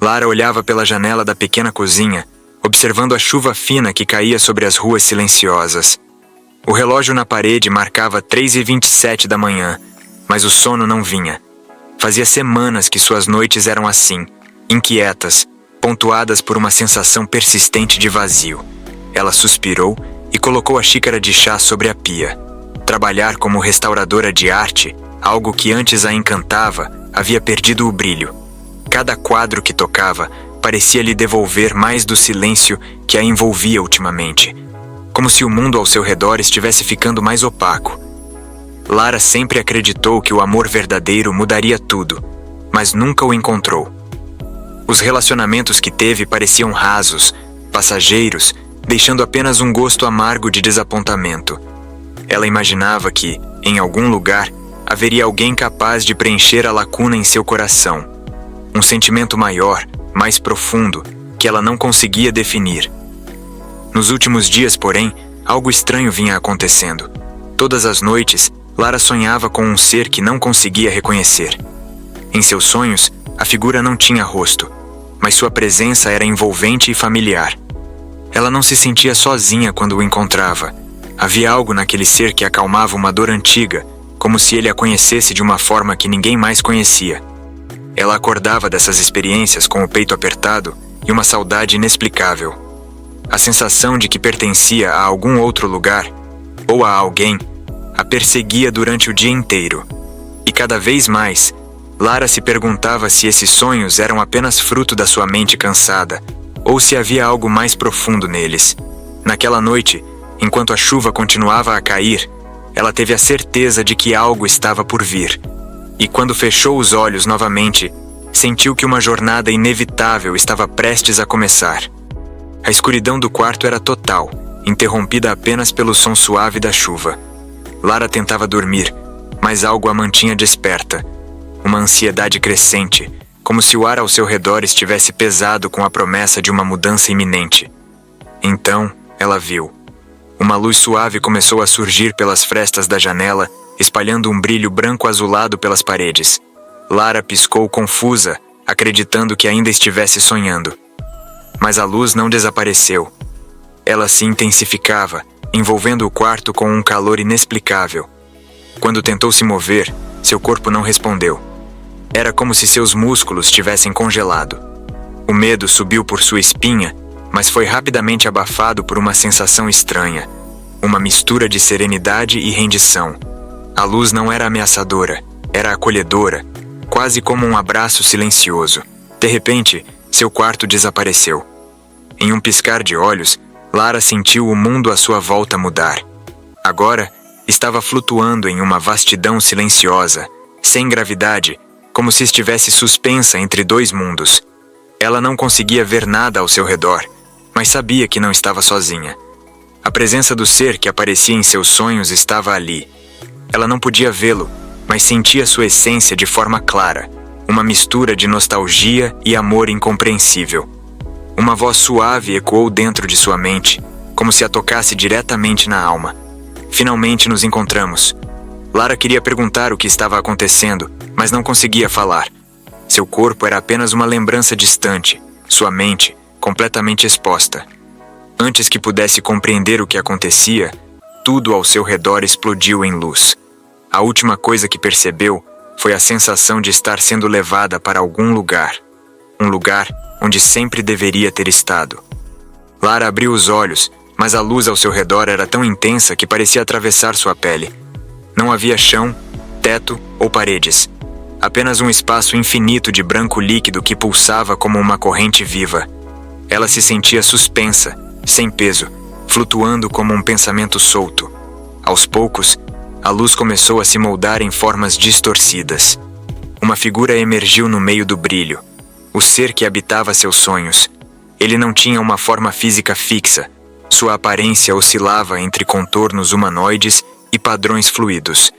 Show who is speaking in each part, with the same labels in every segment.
Speaker 1: Lara olhava pela janela da pequena cozinha, observando a chuva fina que caía sobre as ruas silenciosas. O relógio na parede marcava 3h27 da manhã, mas o sono não vinha. Fazia semanas que suas noites eram assim, inquietas, pontuadas por uma sensação persistente de vazio. Ela suspirou e colocou a xícara de chá sobre a pia. Trabalhar como restauradora de arte, algo que antes a encantava, havia perdido o brilho. Cada quadro que tocava parecia lhe devolver mais do silêncio que a envolvia ultimamente, como se o mundo ao seu redor estivesse ficando mais opaco. Lara sempre acreditou que o amor verdadeiro mudaria tudo, mas nunca o encontrou. Os relacionamentos que teve pareciam rasos, passageiros, deixando apenas um gosto amargo de desapontamento. Ela imaginava que, em algum lugar, haveria alguém capaz de preencher a lacuna em seu coração. Um sentimento maior, mais profundo, que ela não conseguia definir. Nos últimos dias, porém, algo estranho vinha acontecendo. Todas as noites, Lara sonhava com um ser que não conseguia reconhecer. Em seus sonhos, a figura não tinha rosto, mas sua presença era envolvente e familiar. Ela não se sentia sozinha quando o encontrava. Havia algo naquele ser que acalmava uma dor antiga, como se ele a conhecesse de uma forma que ninguém mais conhecia. Ela acordava dessas experiências com o peito apertado e uma saudade inexplicável. A sensação de que pertencia a algum outro lugar, ou a alguém, a perseguia durante o dia inteiro. E cada vez mais, Lara se perguntava se esses sonhos eram apenas fruto da sua mente cansada, ou se havia algo mais profundo neles. Naquela noite, enquanto a chuva continuava a cair, ela teve a certeza de que algo estava por vir. E quando fechou os olhos novamente, sentiu que uma jornada inevitável estava prestes a começar. A escuridão do quarto era total, interrompida apenas pelo som suave da chuva. Lara tentava dormir, mas algo a mantinha desperta. Uma ansiedade crescente, como se o ar ao seu redor estivesse pesado com a promessa de uma mudança iminente. Então, ela viu. Uma luz suave começou a surgir pelas frestas da janela, espalhando um brilho branco-azulado pelas paredes. Lara piscou confusa, acreditando que ainda estivesse sonhando. Mas a luz não desapareceu. Ela se intensificava, envolvendo o quarto com um calor inexplicável. Quando tentou se mover, seu corpo não respondeu. Era como se seus músculos tivessem congelado. O medo subiu por sua espinha, mas foi rapidamente abafado por uma sensação estranha. Uma mistura de serenidade e rendição. A luz não era ameaçadora, era acolhedora, quase como um abraço silencioso. De repente, seu quarto desapareceu. Em um piscar de olhos, Lara sentiu o mundo à sua volta mudar. Agora, estava flutuando em uma vastidão silenciosa, sem gravidade, como se estivesse suspensa entre dois mundos. Ela não conseguia ver nada ao seu redor, mas sabia que não estava sozinha. A presença do ser que aparecia em seus sonhos estava ali. Ela não podia vê-lo, mas sentia sua essência de forma clara, uma mistura de nostalgia e amor incompreensível. Uma voz suave ecoou dentro de sua mente, como se a tocasse diretamente na alma. Finalmente nos encontramos. Lara queria perguntar o que estava acontecendo, mas não conseguia falar. Seu corpo era apenas uma lembrança distante, sua mente completamente exposta. Antes que pudesse compreender o que acontecia, tudo ao seu redor explodiu em luz. A última coisa que percebeu foi a sensação de estar sendo levada para algum lugar. Um lugar onde sempre deveria ter estado. Lara abriu os olhos, mas a luz ao seu redor era tão intensa que parecia atravessar sua pele. Não havia chão, teto ou paredes. Apenas um espaço infinito de branco líquido que pulsava como uma corrente viva. Ela se sentia suspensa, sem peso, flutuando como um pensamento solto. Aos poucos, a luz começou a se moldar em formas distorcidas. Uma figura emergiu no meio do brilho. O ser que habitava seus sonhos. Ele não tinha uma forma física fixa. Sua aparência oscilava entre contornos humanoides e padrões fluidos.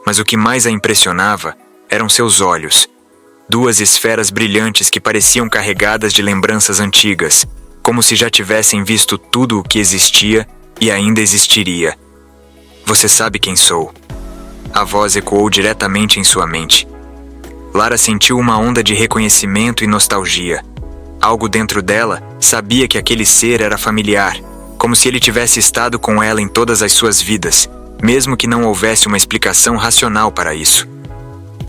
Speaker 1: Mas o que mais a impressionava eram seus olhos. Duas esferas brilhantes que pareciam carregadas de lembranças antigas, como se já tivessem visto tudo o que existia e ainda existiria. Você sabe quem sou. A voz ecoou diretamente em sua mente. Lara sentiu uma onda de reconhecimento e nostalgia. Algo dentro dela sabia que aquele ser era familiar, como se ele tivesse estado com ela em todas as suas vidas, mesmo que não houvesse uma explicação racional para isso.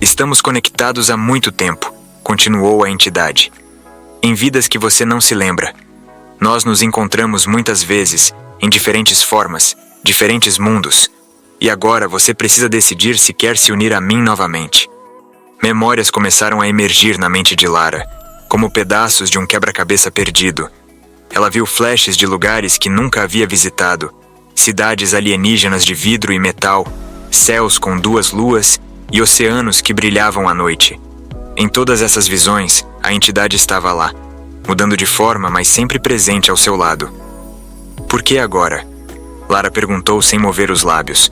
Speaker 1: Estamos conectados há muito tempo, continuou a entidade. Em vidas que você não se lembra. Nós nos encontramos muitas vezes, em diferentes formas, diferentes mundos, e agora você precisa decidir se quer se unir a mim novamente. Memórias começaram a emergir na mente de Lara, como pedaços de um quebra-cabeça perdido. Ela viu flashes de lugares que nunca havia visitado, cidades alienígenas de vidro e metal, céus com 2 luas e oceanos que brilhavam à noite. Em todas essas visões, a entidade estava lá, mudando de forma, mas sempre presente ao seu lado. Por que agora? Lara perguntou sem mover os lábios.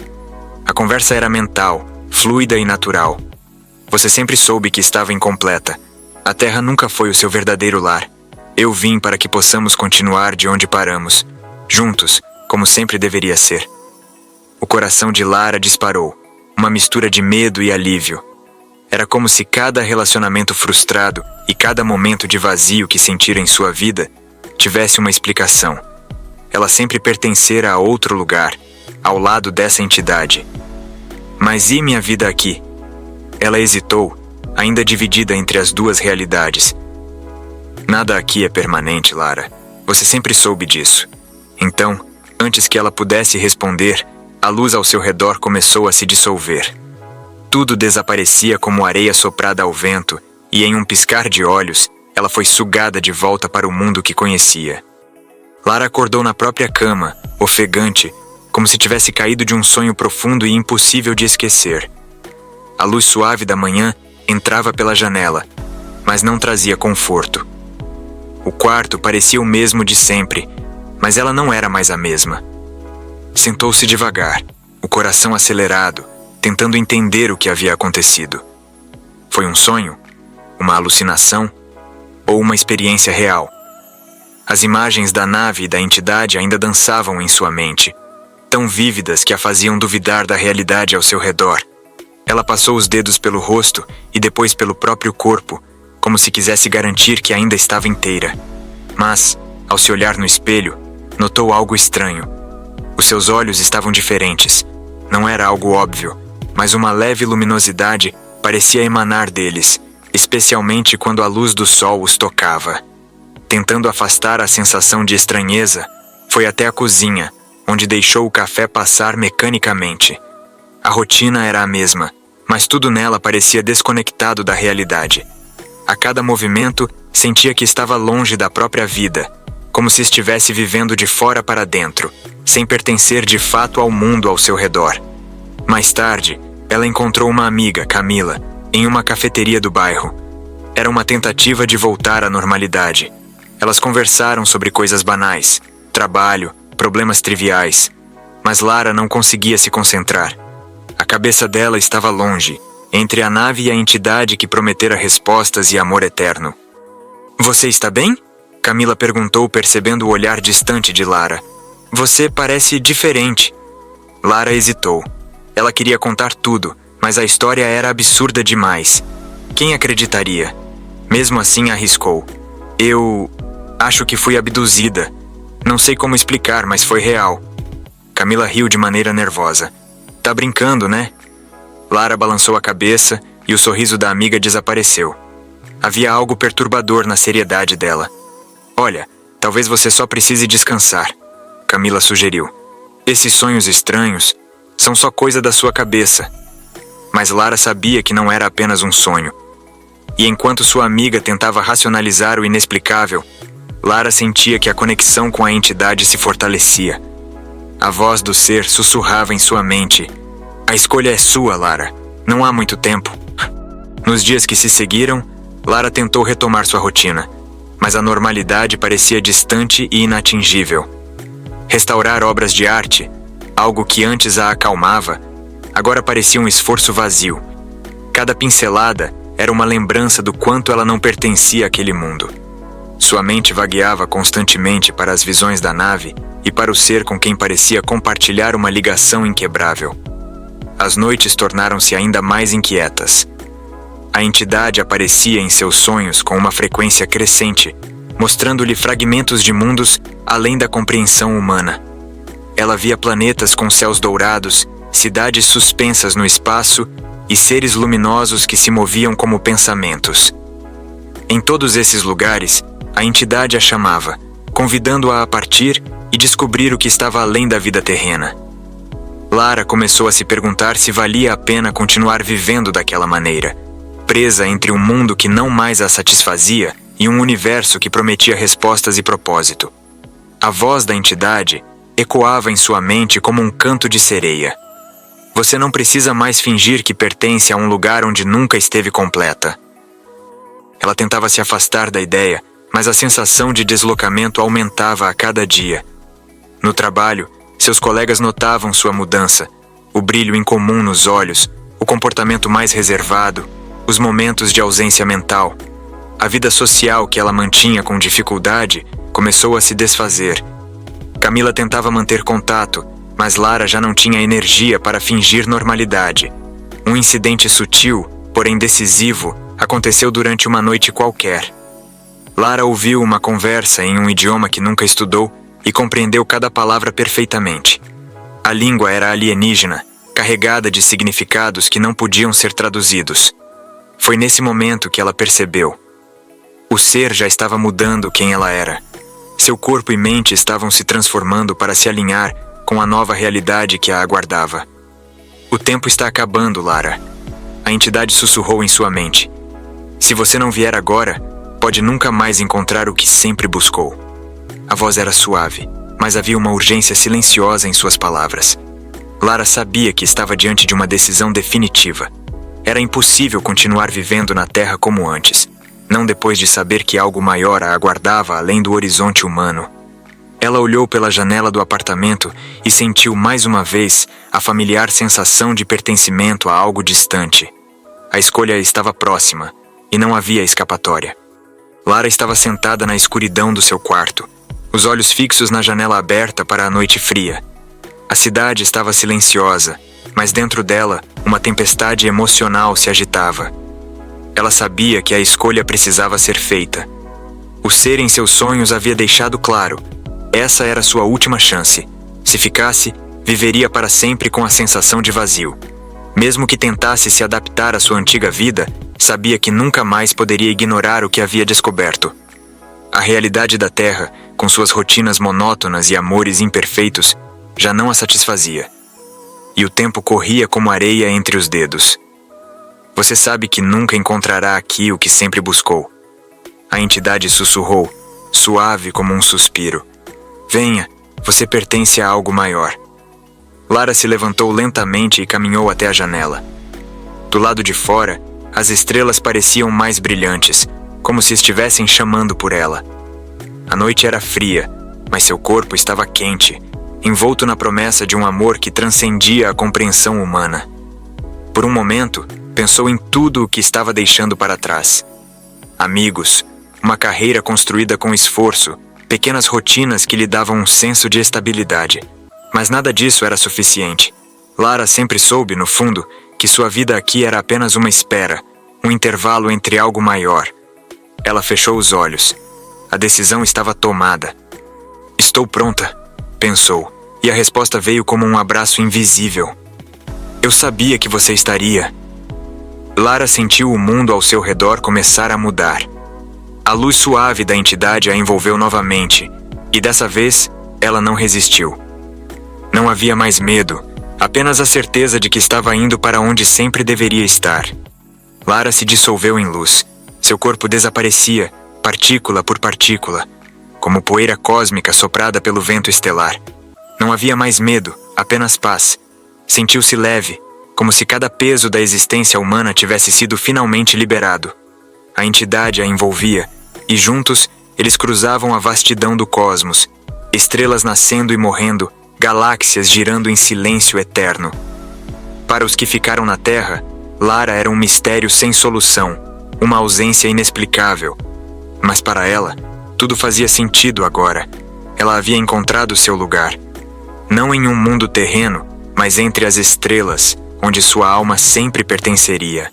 Speaker 1: A conversa era mental, fluida e natural. Você sempre soube que estava incompleta. A Terra nunca foi o seu verdadeiro lar. Eu vim para que possamos continuar de onde paramos, juntos, como sempre deveria ser. O coração de Lara disparou, uma mistura de medo e alívio. Era como se cada relacionamento frustrado e cada momento de vazio que sentira em sua vida tivesse uma explicação. Ela sempre pertencera a outro lugar, ao lado dessa entidade. Mas e minha vida aqui? Ela hesitou, ainda dividida entre as 2 realidades. Nada aqui é permanente, Lara. Você sempre soube disso. Então, antes que ela pudesse responder, a luz ao seu redor começou a se dissolver. Tudo desaparecia como areia soprada ao vento, e em um piscar de olhos, ela foi sugada de volta para o mundo que conhecia. Lara acordou na própria cama, ofegante, como se tivesse caído de um sonho profundo e impossível de esquecer. A luz suave da manhã entrava pela janela, mas não trazia conforto. O quarto parecia o mesmo de sempre, mas ela não era mais a mesma. Sentou-se devagar, o coração acelerado, tentando entender o que havia acontecido. Foi um sonho? Uma alucinação? Ou uma experiência real? As imagens da nave e da entidade ainda dançavam em sua mente, tão vívidas que a faziam duvidar da realidade ao seu redor. Ela passou os dedos pelo rosto e depois pelo próprio corpo, como se quisesse garantir que ainda estava inteira. Mas, ao se olhar no espelho, notou algo estranho. Os seus olhos estavam diferentes. Não era algo óbvio, mas uma leve luminosidade parecia emanar deles, especialmente quando a luz do sol os tocava. Tentando afastar a sensação de estranheza, foi até a cozinha, onde deixou o café passar mecanicamente. A rotina era a mesma, mas tudo nela parecia desconectado da realidade. A cada movimento, sentia que estava longe da própria vida, como se estivesse vivendo de fora para dentro, sem pertencer de fato ao mundo ao seu redor. Mais tarde, ela encontrou uma amiga, Camila, em uma cafeteria do bairro. Era uma tentativa de voltar à normalidade. Elas conversaram sobre coisas banais, trabalho, problemas triviais. Mas Lara não conseguia se concentrar. A cabeça dela estava longe, entre a nave e a entidade que prometera respostas e amor eterno. Você está bem? Camila perguntou, percebendo o olhar distante de Lara. Você parece diferente. Lara hesitou. Ela queria contar tudo, mas a história era absurda demais. Quem acreditaria? Mesmo assim arriscou. Eu acho que fui abduzida. Não sei como explicar, mas foi real. Camila riu de maneira nervosa. Tá brincando, né? Lara balançou a cabeça e o sorriso da amiga desapareceu. Havia algo perturbador na seriedade dela. Olha, talvez você só precise descansar, Camila sugeriu. Esses sonhos estranhos são só coisa da sua cabeça. Mas Lara sabia que não era apenas um sonho. E enquanto sua amiga tentava racionalizar o inexplicável, Lara sentia que a conexão com a entidade se fortalecia. A voz do ser sussurrava em sua mente. A escolha é sua, Lara. Não há muito tempo. Nos dias que se seguiram, Lara tentou retomar sua rotina, mas a normalidade parecia distante e inatingível. Restaurar obras de arte, algo que antes a acalmava, agora parecia um esforço vazio. Cada pincelada era uma lembrança do quanto ela não pertencia àquele mundo. Sua mente vagueava constantemente para as visões da nave e para o ser com quem parecia compartilhar uma ligação inquebrável. As noites tornaram-se ainda mais inquietas. A entidade aparecia em seus sonhos com uma frequência crescente, mostrando-lhe fragmentos de mundos além da compreensão humana. Ela via planetas com céus dourados, cidades suspensas no espaço e seres luminosos que se moviam como pensamentos. Em todos esses lugares, a entidade a chamava, convidando-a a partir e descobrir o que estava além da vida terrena. Lara começou a se perguntar se valia a pena continuar vivendo daquela maneira, presa entre um mundo que não mais a satisfazia e um universo que prometia respostas e propósito. A voz da entidade ecoava em sua mente como um canto de sereia. Você não precisa mais fingir que pertence a um lugar onde nunca esteve completa. Ela tentava se afastar da ideia, mas a sensação de deslocamento aumentava a cada dia. No trabalho, seus colegas notavam sua mudança, o brilho incomum nos olhos, o comportamento mais reservado, os momentos de ausência mental. A vida social que ela mantinha com dificuldade começou a se desfazer. Camila tentava manter contato, mas Lara já não tinha energia para fingir normalidade. Um incidente sutil, porém decisivo, aconteceu durante uma noite qualquer. Lara ouviu uma conversa em um idioma que nunca estudou e compreendeu cada palavra perfeitamente. A língua era alienígena, carregada de significados que não podiam ser traduzidos. Foi nesse momento que ela percebeu. O ser já estava mudando quem ela era. Seu corpo e mente estavam se transformando para se alinhar com a nova realidade que a aguardava. O tempo está acabando, Lara. A entidade sussurrou em sua mente. Se você não vier agora, pode nunca mais encontrar o que sempre buscou. A voz era suave, mas havia uma urgência silenciosa em suas palavras. Lara sabia que estava diante de uma decisão definitiva. Era impossível continuar vivendo na Terra como antes, não depois de saber que algo maior a aguardava além do horizonte humano. Ela olhou pela janela do apartamento e sentiu mais uma vez a familiar sensação de pertencimento a algo distante. A escolha estava próxima, e não havia escapatória. Lara estava sentada na escuridão do seu quarto, os olhos fixos na janela aberta para a noite fria. A cidade estava silenciosa, mas dentro dela, uma tempestade emocional se agitava. Ela sabia que a escolha precisava ser feita. O ser em seus sonhos havia deixado claro. Essa era sua última chance. Se ficasse, viveria para sempre com a sensação de vazio. Mesmo que tentasse se adaptar à sua antiga vida, sabia que nunca mais poderia ignorar o que havia descoberto. A realidade da Terra, com suas rotinas monótonas e amores imperfeitos, já não a satisfazia. E o tempo corria como areia entre os dedos. Você sabe que nunca encontrará aqui o que sempre buscou. A entidade sussurrou, suave como um suspiro. Venha, você pertence a algo maior. Lara se levantou lentamente e caminhou até a janela. Do lado de fora, as estrelas pareciam mais brilhantes, como se estivessem chamando por ela. A noite era fria, mas seu corpo estava quente, envolto na promessa de um amor que transcendia a compreensão humana. Por um momento, pensou em tudo o que estava deixando para trás. Amigos, uma carreira construída com esforço, pequenas rotinas que lhe davam um senso de estabilidade. Mas nada disso era suficiente. Lara sempre soube, no fundo, que sua vida aqui era apenas uma espera, um intervalo entre algo maior. Ela fechou os olhos. A decisão estava tomada. Estou pronta, pensou, e a resposta veio como um abraço invisível. Eu sabia que você estaria. Lara sentiu o mundo ao seu redor começar a mudar. A luz suave da entidade a envolveu novamente, e dessa vez, ela não resistiu. Não havia mais medo, apenas a certeza de que estava indo para onde sempre deveria estar. Lara se dissolveu em luz. Seu corpo desaparecia, partícula por partícula, como poeira cósmica soprada pelo vento estelar. Não havia mais medo, apenas paz. Sentiu-se leve, como se cada peso da existência humana tivesse sido finalmente liberado. A entidade a envolvia, e juntos eles cruzavam a vastidão do cosmos, estrelas nascendo e morrendo, galáxias girando em silêncio eterno. Para os que ficaram na Terra, Lara era um mistério sem solução, uma ausência inexplicável. Mas para ela, tudo fazia sentido agora. Ela havia encontrado seu lugar. Não em um mundo terreno, mas entre as estrelas, onde sua alma sempre pertenceria.